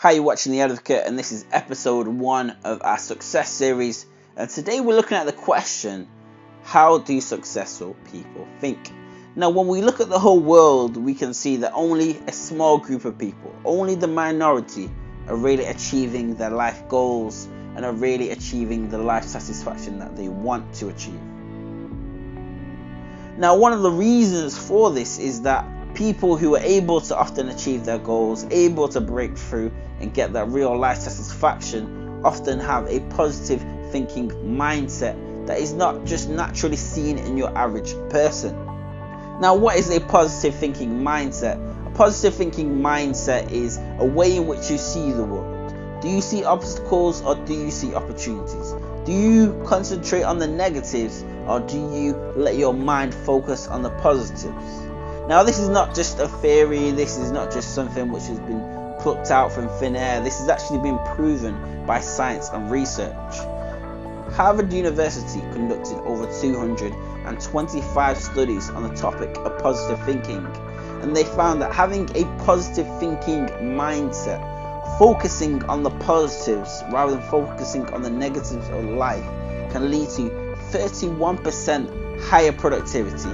Hi, you're watching The Advocate, and this is episode 1 of our success series. And today we're looking at the question, how do successful people think? Now, when we look at the whole world, we can see that only a small group of people, only the minority, are really achieving their life goals and are really achieving the life satisfaction that they want to achieve. Now, one of the reasons for this is that people who are able to often achieve their goals, able to break through and get that real life satisfaction, often have a positive thinking mindset that is not just naturally seen in your average person. Now, what is a positive thinking mindset? A positive thinking mindset is a way in which you see the world. Do you see obstacles or do you see opportunities? Do you concentrate on the negatives or do you let your mind focus on the positives? Now, this is not just a theory, this is not just something which has been plucked out from thin air. This has actually been proven by science and research. Harvard University conducted over 225 studies on the topic of positive thinking, and they found that having a positive thinking mindset, focusing on the positives rather than focusing on the negatives of life, can lead to 31% higher productivity,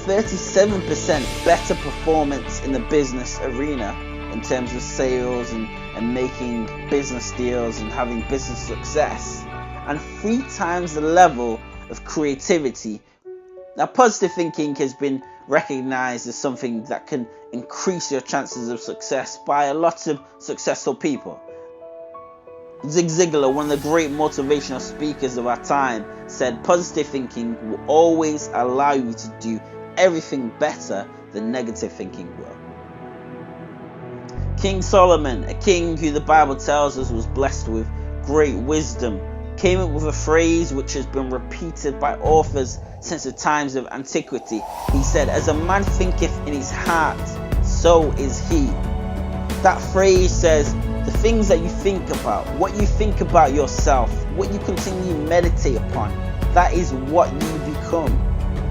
37% better performance in the business arena in terms of sales and making business deals and having business success, and 3 times the level of creativity. Now, positive thinking has been recognized as something that can increase your chances of success by a lot of successful people. Zig Ziglar, one of the great motivational speakers of our time, said positive thinking will always allow you to do everything better than negative thinking will. King Solomon, a king who the Bible tells us was blessed with great wisdom, came up with a phrase which has been repeated by authors since the times of antiquity. He said, "As a man thinketh in his heart, so is he." That phrase says the things that you think about, what you think about yourself, what you continue to meditate upon, that is what you become.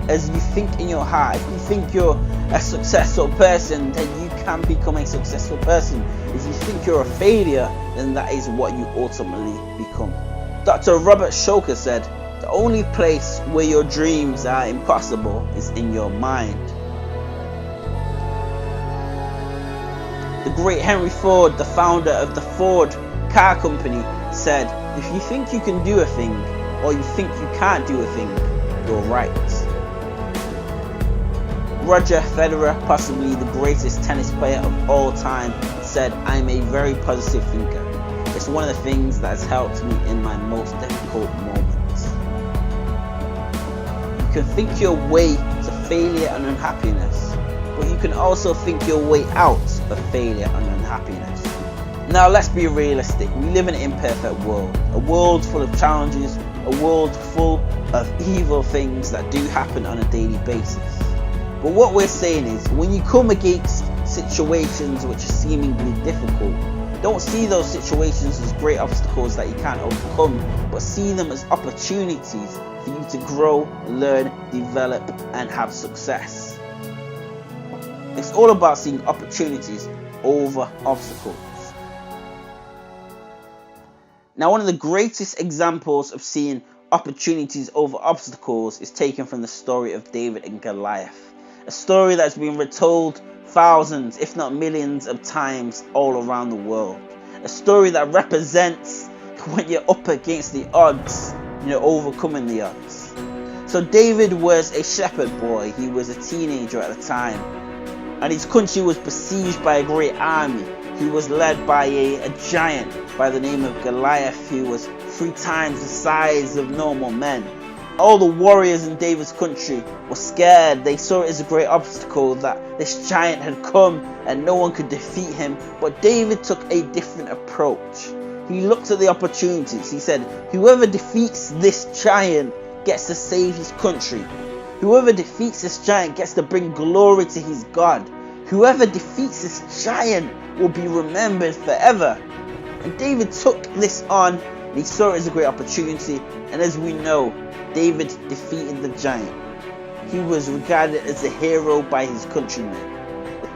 As you think in your heart, if you think you're a successful person, then you can become a successful person. If you think you're a failure, then that is what you ultimately become. Dr. Robert Shoker said, "The only place where your dreams are impossible is in your mind." The great Henry Ford, the founder of the Ford car company, said, "If you think you can do a thing, or you think you can't do a thing, you're right." Roger Federer, possibly the greatest tennis player of all time, said, "I'm a very positive thinker. It's one of the things that has helped me in my most difficult moments." You can think your way to failure and unhappiness, but you can also think your way out of failure and unhappiness. Now, let's be realistic. We live in an imperfect world, a world full of challenges, a world full of evil things that do happen on a daily basis. But what we're saying is, when you come against situations which are seemingly difficult, don't see those situations as great obstacles that you can't overcome, but see them as opportunities for you to grow, learn, develop, and have success. It's all about seeing opportunities over obstacles. Now, one of the greatest examples of seeing opportunities over obstacles is taken from the story of David and Goliath. A story that's been retold thousands, if not millions of times all around the world. A story that represents when you're up against the odds, overcoming the odds. So David was a shepherd boy. He was a teenager at the time. And his country was besieged by a great army. He was led by a giant by the name of Goliath, who was 3 times the size of normal men. All the warriors in David's country were scared. They saw it as a great obstacle that this giant had come and no one could defeat him. But David took a different approach. He looked at the opportunities. He said, whoever defeats this giant gets to save his country. Whoever defeats this giant gets to bring glory to his God. Whoever defeats this giant will be remembered forever. And David took this on, and he saw it as a great opportunity. And as we know, David defeated the giant. He was regarded as a hero by his countrymen.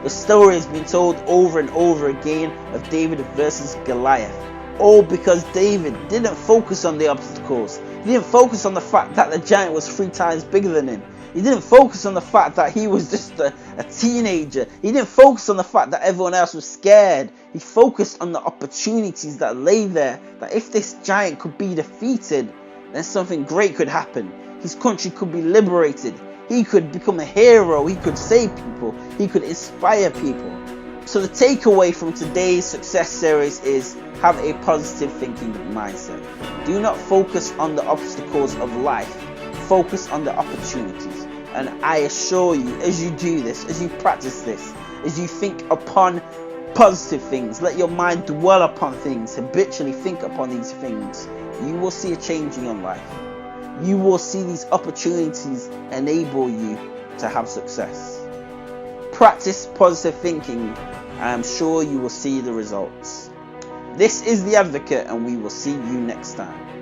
The The story has been told over and over again of David versus Goliath. All because David didn't focus on the obstacles. He didn't focus on the fact that the giant was 3 times bigger than him. He didn't focus on the fact that he was just a teenager. He didn't focus on the fact that everyone else was scared. He focused on the opportunities that lay there. That if this giant could be defeated, then something great could happen. His country could be liberated. He could become a hero. He could save people. He could inspire people. So the takeaway from today's success series is have a positive thinking mindset. Do not focus on the obstacles of life. Focus on the opportunities. And I assure you, as you do this, as you practice this, as you think upon positive things, let your mind dwell upon things, habitually think upon these things, you will see a change in your life. You will see these opportunities enable you to have success. Practice positive thinking, and I'm sure you will see the results. This is The Advocate, and we will see you next time.